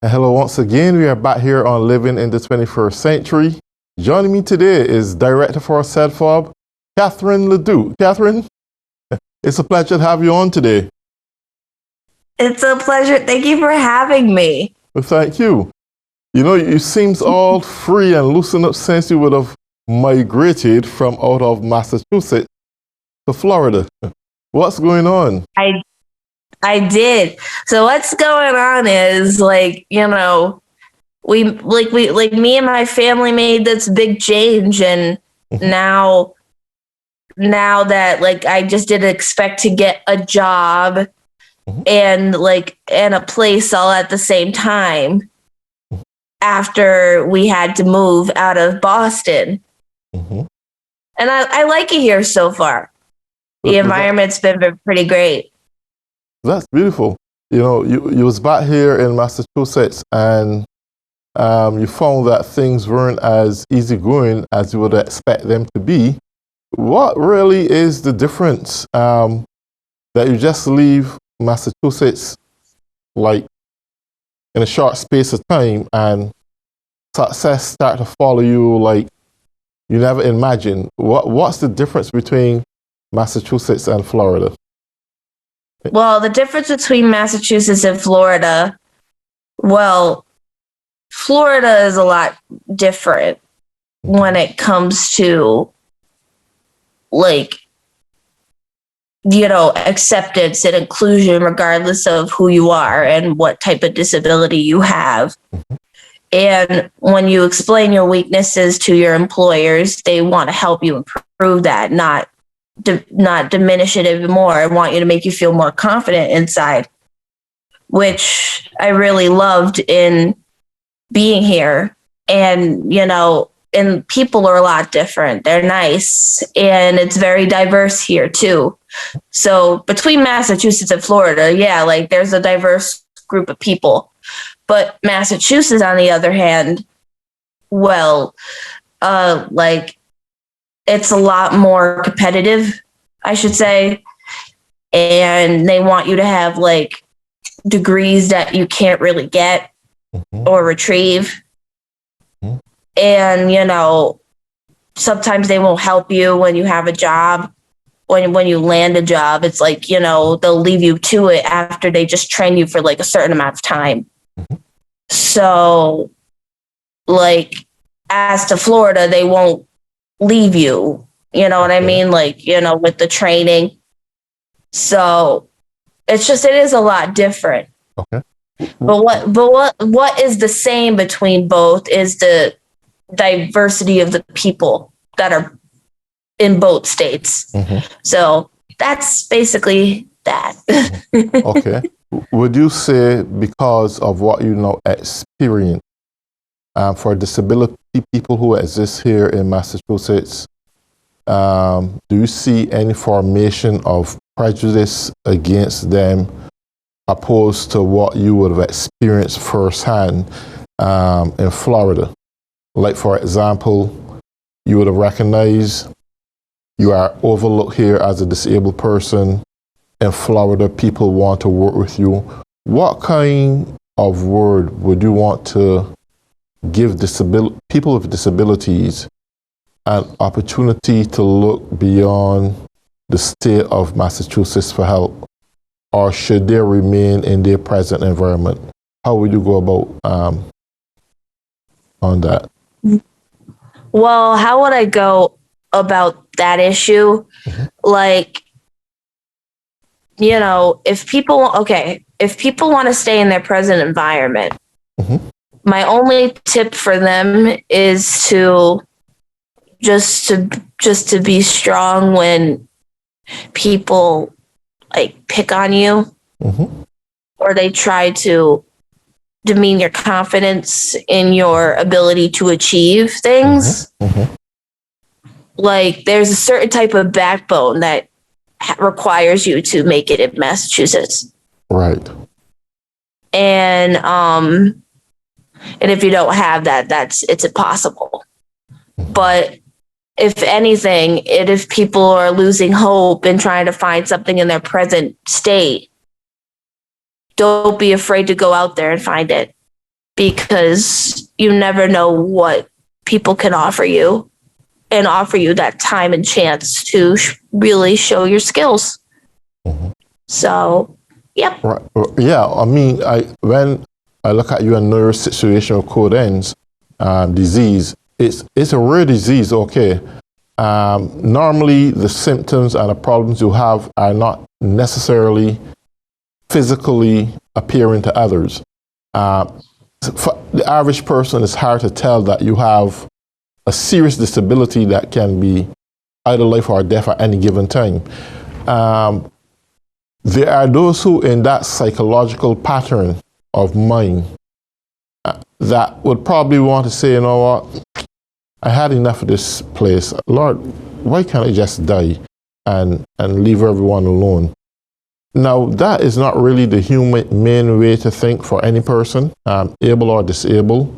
And hello once again. We are back here on Living in the 21st Century. Joining me today is Director for CEDFOB, Cathryn Laduke. Cathryn, it's a pleasure to have you on today. It's a pleasure. Thank you for having me. Well, thank you. You know, you seems all free and loosened up since you would have migrated from out of Massachusetts to Florida. What's going on? I did. So what's going on is we me and my family made this big change, and now that I just didn't expect to get a job and a place all at the same time after we had to move out of Boston. And I like it here so far. The environment's been pretty great. That's beautiful. You know, you was back here in Massachusetts, and you found that things weren't as easygoing as you would expect them to be. What really is the difference that you just leave Massachusetts like in a short space of time and success start to follow you like you never imagined? What's the difference between Massachusetts and Florida? Well, the difference between Massachusetts and Florida, Florida is a lot different when it comes to acceptance and inclusion, regardless of who you are and what type of disability you have. And when you explain your weaknesses to your employers, they want to help you improve that, not diminish it even more. I want you to make you feel more confident inside, which I really loved in being here. And, and people are a lot different. They're nice, and it's very diverse here too. So between Massachusetts and Florida, there's a diverse group of people. But Massachusetts, on the other hand, it's a lot more competitive, I should say. And they want you to have degrees that you can't really get or retrieve. And, sometimes they won't help you when you have a job. When you land a job, it's they'll leave you to it after they just train you for a certain amount of time. So, as to Florida, they won't leave you, you know what I mean? With the training. So it is a lot different. Okay. But what is the same between both is the diversity of the people that are in both states. So that's basically that. Okay. Would you say, because of what you know experience, for disability people who exist here in Massachusetts, do you see any formation of prejudice against them opposed to what you would have experienced firsthand in Florida? Like, for example, you would have recognized you are overlooked here as a disabled person. In Florida, people want to work with you. What kind of word would you want to give people with disabilities an opportunity to look beyond the state of Massachusetts for help? Or should they remain in their present environment? How would you go about on that? Well, how would I go about that issue? If people want to stay in their present environment, my only tip for them is to just to be strong when people pick on you or they try to demean your confidence in your ability to achieve things. There's a certain type of backbone that requires you to make it in Massachusetts. Right. And if you don't have that, it's impossible. But if anything, if people are losing hope and trying to find something in their present state, don't be afraid to go out there and find it. because you never know what people can offer you and offer you that time and chance to really show your skills. Mm-hmm. So, yep. Right. Yeah, I mean, when I look at your neurosituational Coden's disease, it's a rare disease, okay. Normally, the symptoms and the problems you have are not necessarily physically appearing to others. For the average person, it's hard to tell that you have a serious disability that can be either life or death at any given time. There are those who, in that psychological pattern of mind, that would probably want to say, you know what, I had enough of this place. Lord, why can't I just die and leave everyone alone? Now, that is not really the humane way to think for any person, able or disabled.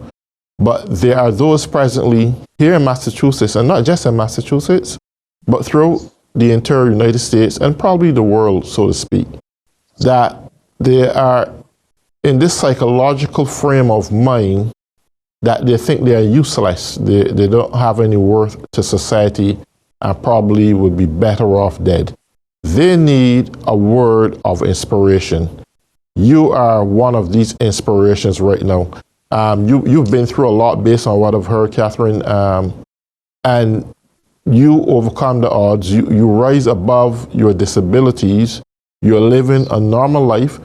But there are those presently here in Massachusetts, and not just in Massachusetts, but throughout the entire United States and probably the world, so to speak, that they are in this psychological frame of mind that they think they are useless. They don't have any worth to society and probably would be better off dead. They need a word of inspiration. You are one of these inspirations right now. You've been through a lot based on what I've heard, Cathryn, and you overcome the odds. You rise above your disabilities. You're living a normal life.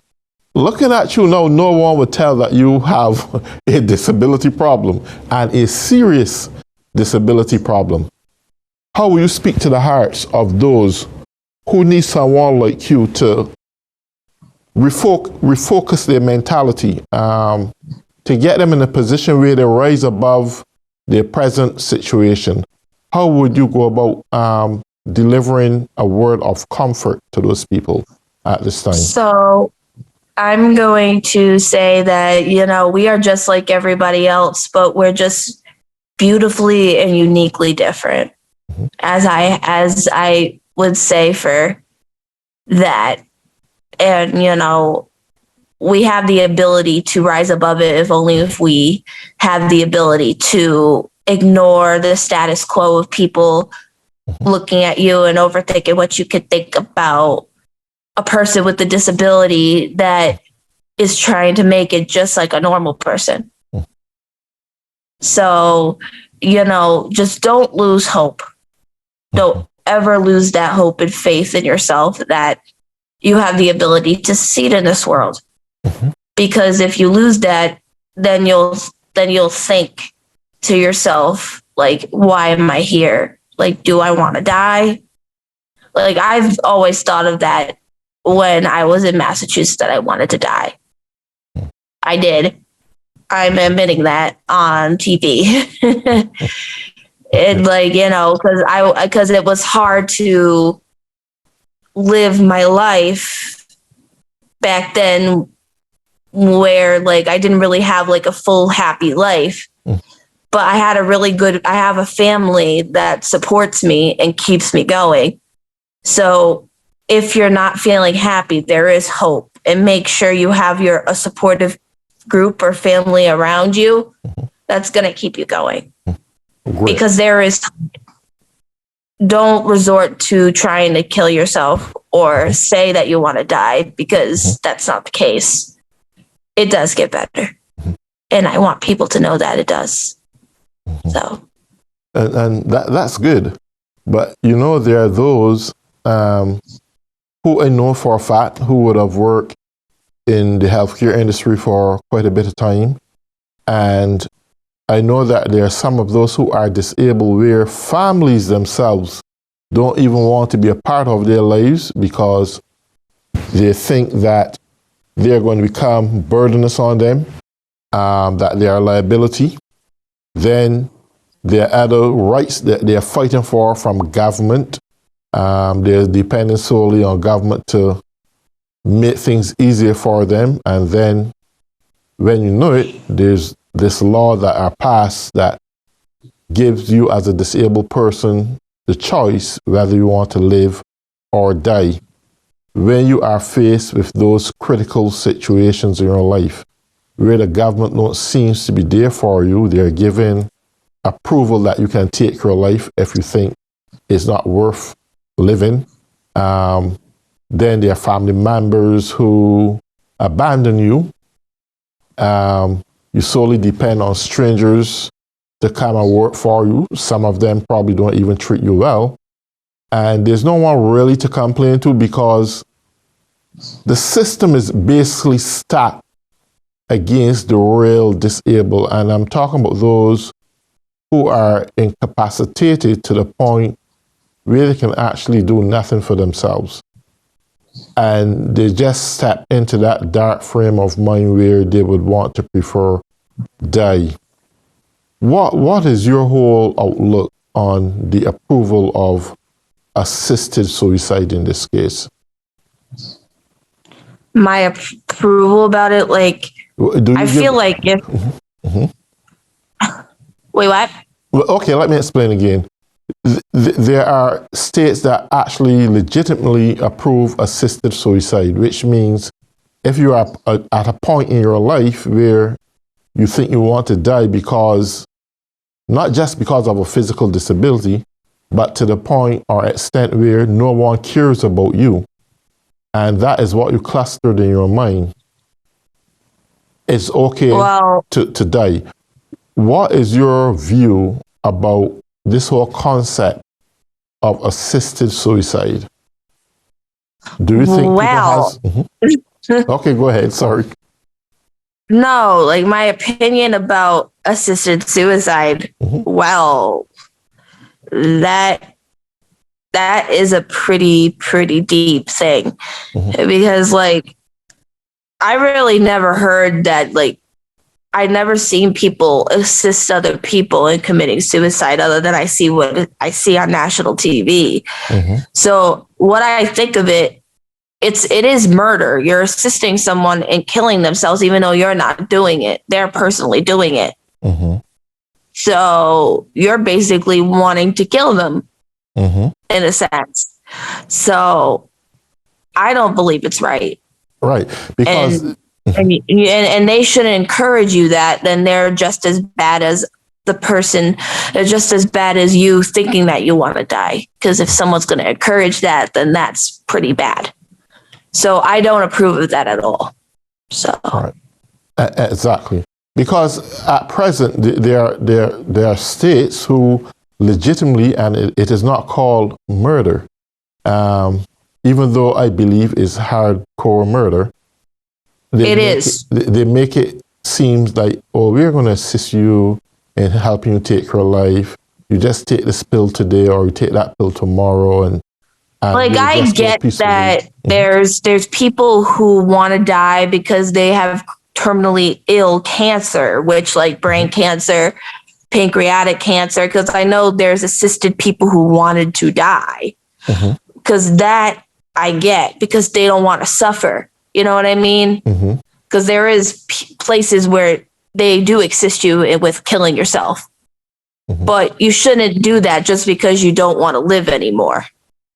Looking at you now, no one would tell that you have a disability problem, and a serious disability problem. How will you speak to the hearts of those who need someone like you to refocus their mentality, to get them in a position where they rise above their present situation? How would you go about delivering a word of comfort to those people at this time? So I'm going to say that, we are just like everybody else, but we're just beautifully and uniquely different. Mm-hmm. As I would say for that. And, we have the ability to rise above it if we have the ability to ignore the status quo of people looking at you and overthinking what you could think about a person with a disability that is trying to make it just like a normal person. So, just don't lose hope. Don't ever lose that hope and faith in yourself that you have the ability to succeed in this world. Mm-hmm. Because if you lose that, then you'll think to yourself, like, why am I here? Like, do I want to die? Like, I've always thought of that when I was in Massachusetts, that I wanted to die. I did. I'm admitting that on TV. And because it was hard to live my life back then, where I didn't really have a full happy life. But I have a family that supports me and keeps me going. So if you're not feeling happy, there is hope, and make sure you have a supportive group or family around you that's going to keep you going. Great. Because don't resort to trying to kill yourself or say that you want to die, because that's not the case. It does get better. And I want people to know that it does. So. And that's good. But, there are those who I know for a fact who would have worked in the healthcare industry for quite a bit of time. And I know that there are some of those who are disabled where families themselves don't even want to be a part of their lives because they think that they're going to become burdenous on them, that they are a liability. Then there are other rights that they're fighting for from government. They're depending solely on government to make things easier for them. And then when you know it, there's this law that are passed that gives you as a disabled person the choice whether you want to live or die. When you are faced with those critical situations in your life, where the government don't seems to be there for you. They're giving approval that you can take your life if you think it's not worth living. Then there are family members who abandon you. You solely depend on strangers to come and work for you. Some of them probably don't even treat you well. And there's no one really to complain to because the system is basically stacked against the real disabled. And I'm talking about those who are incapacitated to the point where they can actually do nothing for themselves. And they just step into that dark frame of mind where they would want to prefer die. What is your whole outlook on the approval of assisted suicide in this case? My approval about it, like, I feel like if... Wait, what? Well, okay, let me explain again. There are states that actually legitimately approve assisted suicide, which means if you are at a point in your life where you think you want to die because, not just because of a physical disability, but to the point or extent where no one cares about you, and that is what you clustered in your mind, it's okay to die. What is your view about this whole concept of assisted suicide? Do you think people has... Okay, go ahead. Sorry. No, like my opinion about assisted suicide, well, that is a pretty deep thing. Because like I really never heard that, like I've never seen people assist other people in committing suicide other than I see what I see on national TV. So what I think of it is murder. You're assisting someone in killing themselves, even though you're not doing it. They're personally doing it. So you're basically wanting to kill them in a sense. So I don't believe it's right. Right. Because... And they shouldn't encourage you that, then they're just as bad as the person. They're just as bad as you thinking that you want to die. Because if someone's going to encourage that, then that's pretty bad. So I don't approve of that at all. So right. Exactly. Because at present, there are states who legitimately, and it is not called murder, even though I believe it's hardcore murder. They make it seem like, oh, we're going to assist you in helping you take your life. You just take this pill today or you take that pill tomorrow. And like I get that there's people who want to die because they have terminally ill cancer, which like brain cancer, pancreatic cancer, because I know there's assisted people who wanted to die. Because that I get, because they don't want to suffer. You know what I mean? Because there is places where they do assist you with killing yourself. But you shouldn't do that just because you don't want to live anymore.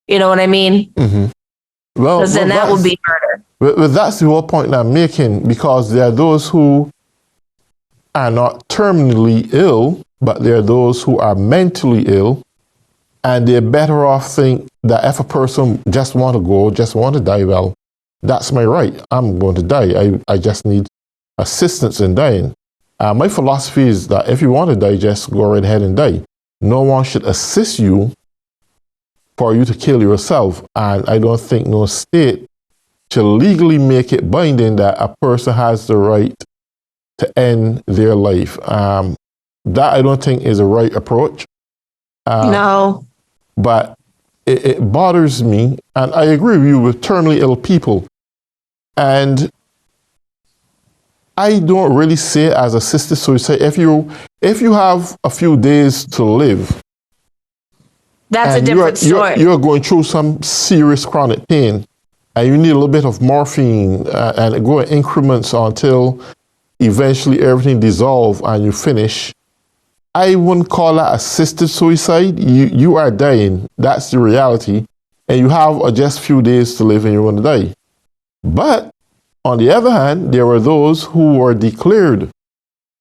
You know what I mean? Well, because then that would be murder. Well, that's the whole point I'm making, because there are those who are not terminally ill, but there are those who are mentally ill, and they're better off think that if a person just want to die, well, that's my right. I'm going to die. I just need assistance in dying. My philosophy is that if you want to die, just go right ahead and die. No one should assist you for you to kill yourself. And I don't think no state should legally make it binding that a person has the right to end their life. That I don't think is a right approach. No. But it bothers me, and I agree with you with terminally ill people. And I don't really say as assisted suicide, if you have a few days to live, that's a different story. You're going through some serious chronic pain, and you need a little bit of morphine, and go in increments until eventually everything dissolves and you finish. I wouldn't call that assisted suicide. You are dying. That's the reality. And you have just a few days to live and you're going to die. But On the other hand, there were those who were declared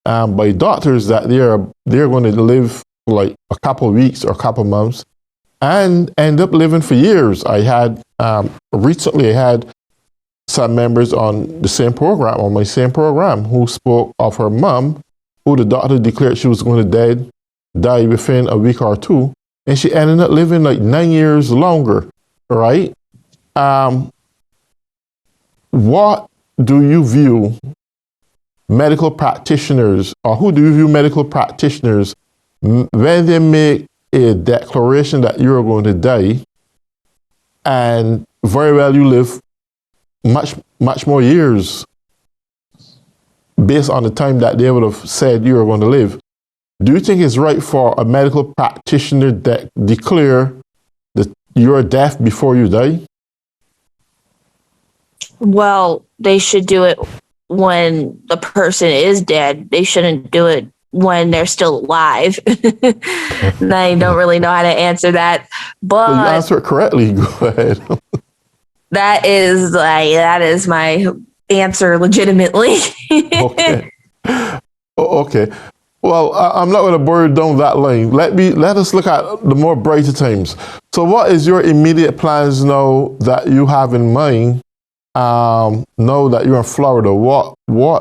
by doctors that they're going to live like a couple of weeks or a couple of months and end up living for years. I had recently I had some members on the same program, on my same program, who spoke of her mom, who the doctor declared she was going to die within a week or two, and she ended up living like 9 years longer, right? What do you view medical practitioners, or who do you view medical practitioners when they make a declaration that you're going to die and very well you live much more years based on the time that they would have said you were going to live? Do you think it's right for a medical practitioner that declare that you're deaf before you die? Well, they should do it when the person is dead. They shouldn't do it when they're still alive. And I don't really know how to answer that, but Well, you answer it correctly. Go ahead. that is my answer legitimately. Okay. Okay. Well, I'm not going to bore you down that line. Let us look at the more brighter times. So what is your immediate plans now that you have in mind? Now that you're in Florida, what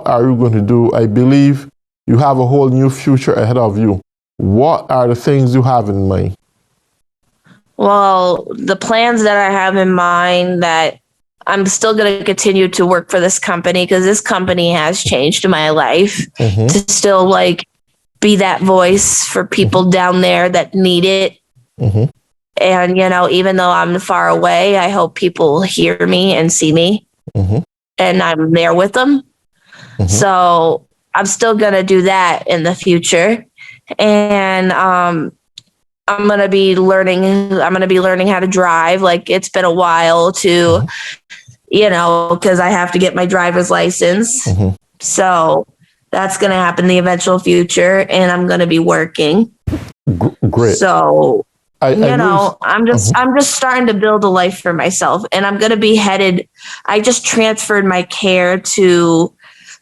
are you going to do? I believe you have a whole new future ahead of you. What are the things you have in mind? Well, the plans that I have in mind, that I'm still going to continue to work for this company, because this company has changed my life, Mm-hmm. to still like be that voice for people down there that need it. Mm-hmm. And, even though I'm far away, I hope people hear me and see me, Mm-hmm. and I'm there with them. Mm-hmm. So I'm still going to do that in the future. And I'm going to be learning how to drive. Like, it's been a while to, because I have to get my driver's license. Mm-hmm. So that's going to happen in the eventual future, and I'm going to be working. Great. So, I'm just starting to build a life for myself, and I'm going to be headed. I just transferred my care to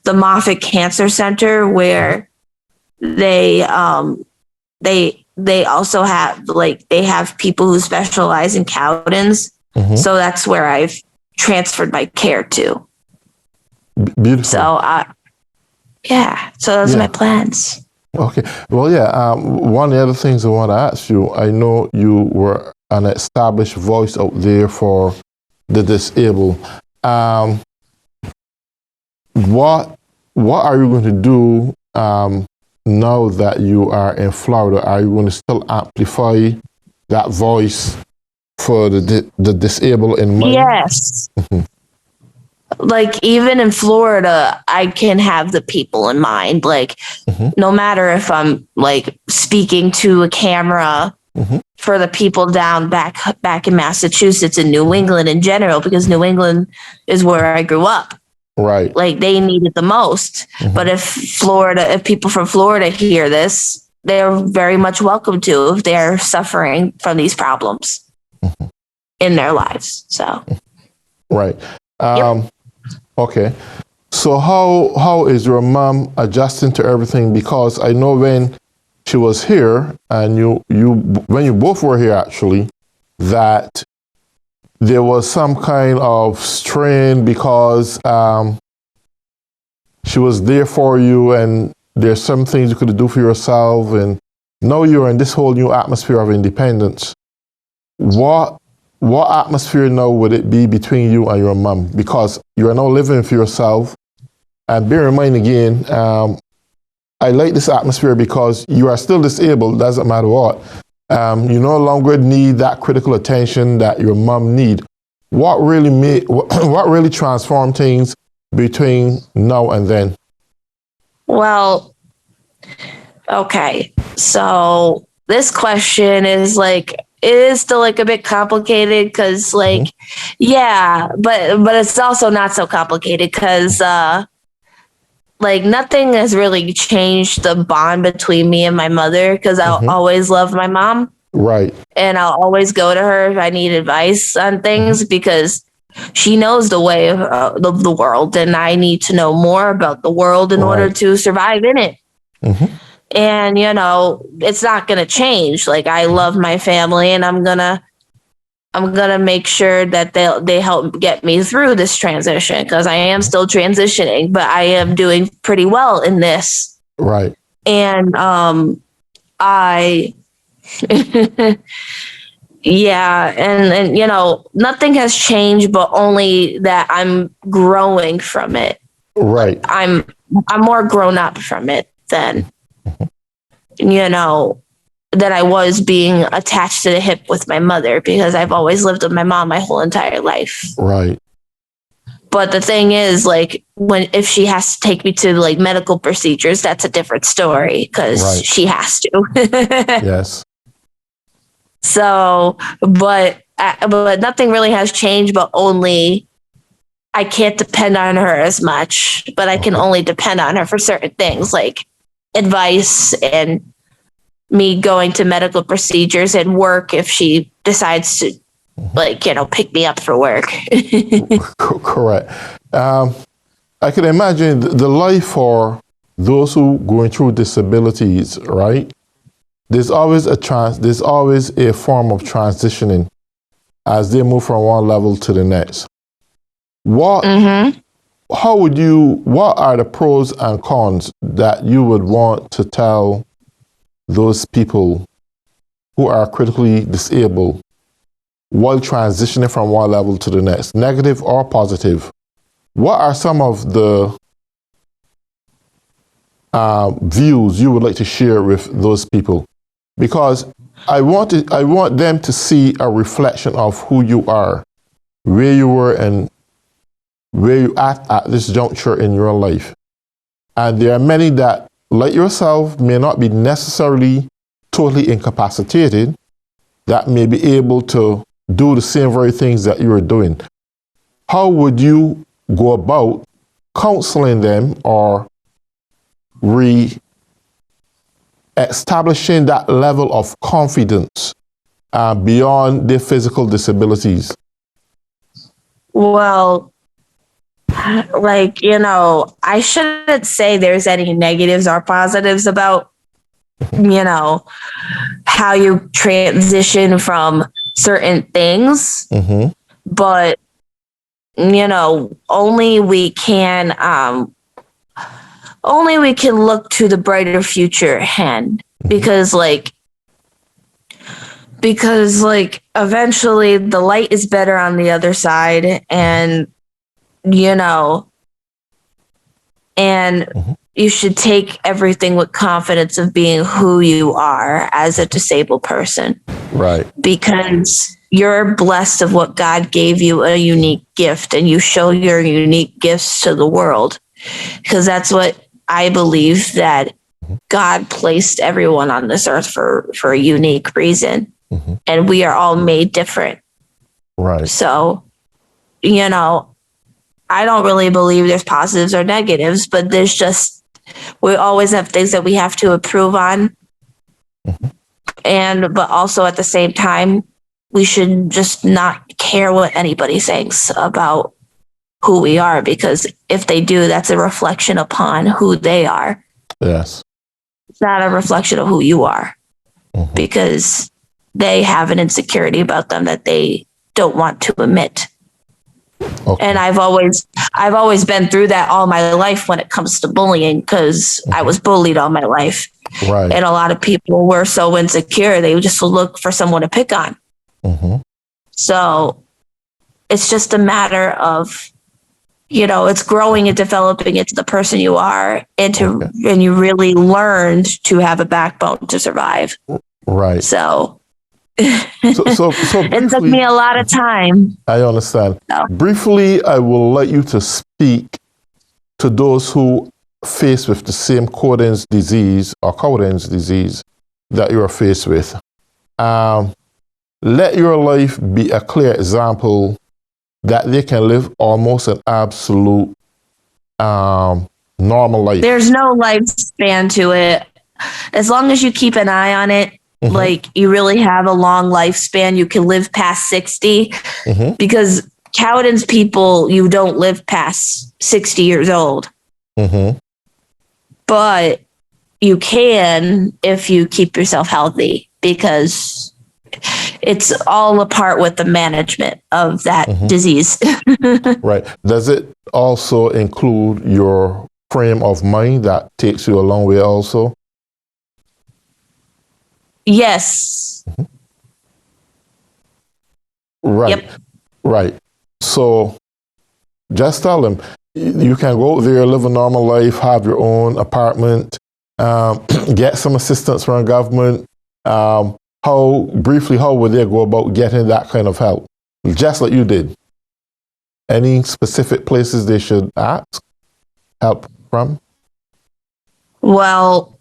the Moffitt Cancer Center, where they also have they have people who specialize in Cowden's. Mm-hmm. So that's where I've transferred my care to. Beautiful. So so those are my plans. Okay. Well, yeah. One of the other things I want to ask you, I know you were an established voice out there for the disabled. What are you going to do now that you are in Florida? Are you going to still amplify that voice for the disabled in mind? Yes. Like, even in Florida, I can have the people in mind. Like, no matter if I'm like speaking to a camera for the people down back in Massachusetts and New England in general, because New England is where I grew up. Right. Like, they need it the most. But if people from Florida hear this, they're very much welcome to, if they're suffering from these problems in their lives. So. Right. Okay. So how is your mom adjusting to everything? Because I know when she was here, and when you both were here actually, that there was some kind of strain because she was there for you, and there's some things you could do for yourself, and now you're in this whole new atmosphere of independence. What atmosphere now would it be between you and your mom? Because you are now living for yourself. And bear in mind again, I like this atmosphere because you are still disabled, doesn't matter what. You no longer need that critical attention that your mom need. What really transformed things between now and then? Well, okay. So this question is it is still a bit complicated, because but it's also not so complicated, because nothing has really changed the bond between me and my mother, because I'll always love my mom. Right. And I'll always go to her if I need advice on things, because she knows the way of the world, and I need to know more about the world in order to survive in it. Mm-hmm. And, it's not going to change. Like, I love my family, and I'm going to make sure that they help get me through this transition, because I am still transitioning, but I am doing pretty well in this. Right. And yeah, and nothing has changed, but only that I'm growing from it. Right. I'm more grown up from it than than I was being attached to the hip with my mother, because I've always lived with my mom my whole entire life. Right. But the thing is, like, if she has to take me to like medical procedures, that's a different story, because she has to. Yes. So, but nothing really has changed, but only I can't depend on her as much, but I can only depend on her for certain things, like advice and me going to medical procedures and work if she decides to, pick me up for work. Correct. I can imagine the life for those who going through disabilities, right? There's always a form of transitioning as they move from one level to the next. What are the pros and cons that you would want to tell those people who are critically disabled while transitioning from one level to the next, negative or positive? What are some of the views you would like to share with those people? Because I want them to see a reflection of who you are, where you were, and where you at this juncture in your life. And there are many that, like yourself, may not be necessarily totally incapacitated, that may be able to do the same very things that you are doing. How would you go about counseling them or establishing that level of confidence beyond their physical disabilities? Well, I shouldn't say there's any negatives or positives about, how you transition from certain things. Mm-hmm. But, only we can look to the brighter future at hand, because eventually the light is better on the other side, and you should take everything with confidence of being who you are as a disabled person. Right. Because you're blessed of what God gave you, a unique gift, and you show your unique gifts to the world. Because that's what I believe, that God placed everyone on this earth for a unique reason. Mm-hmm. And we are all made different. Right. So, I don't really believe there's positives or negatives, but there's just, we always have things that we have to improve on. Mm-hmm. But also at the same time, we should just not care what anybody thinks about who we are, because if they do, that's a reflection upon who they are. Yes. It's not a reflection of who you are, mm-hmm. because they have an insecurity about them that they don't want to admit. Okay. And I've always been through that all my life when it comes to bullying, because mm-hmm. I was bullied all my life. Right. And a lot of people were so insecure, they would just look for someone to pick on. Mm-hmm. So it's just a matter of, it's growing and developing into the person you are, and you really learned to have a backbone to survive. Right. So briefly, it took me a lot of time. I understand. So. Briefly, I will let you to speak to those who faced with the same Cowden's disease that you are faced with. Let your life be a clear example that they can live almost an absolute normal life. There's no lifespan to it. As long as you keep an eye on it, mm-hmm. You really have a long lifespan. You can live past 60, mm-hmm. because Cowden's people, you don't live past 60 years old. Mm-hmm. But you can if you keep yourself healthy, because it's all a part with the management of that disease. Right. Does it also include your frame of mind that takes you a long way also? Yes. Right. Yep. Right. So just tell them you can go out there, live a normal life, have your own apartment, get some assistance from government. How would they go about getting that kind of help? Just like you did. Any specific places they should ask help from? Well,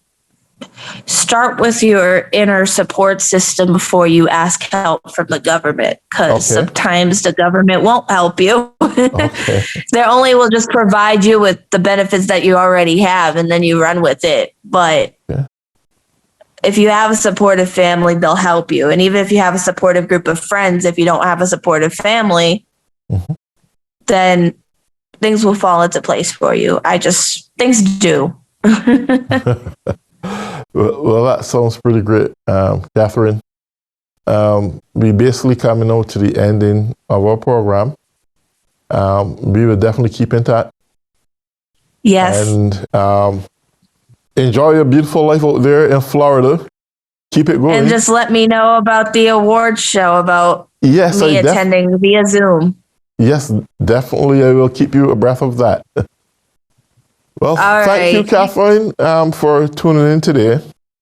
start with your inner support system before you ask help from the government, because sometimes the government won't help you. Okay. They only will just provide you with the benefits that you already have, and then you run with it. But if you have a supportive family, they'll help you. And even if you have a supportive group of friends, if you don't have a supportive family, then things will fall into place for you. Things do. Well, that sounds pretty great, Cathryn. We basically coming out to the ending of our program. We will definitely keep in touch. Yes. And enjoy your beautiful life out there in Florida. Keep it going. And just let me know about the awards show, about me attending via Zoom. Yes, definitely. I will keep you abreast of that. Well, thank you, Cathryn, for tuning in today.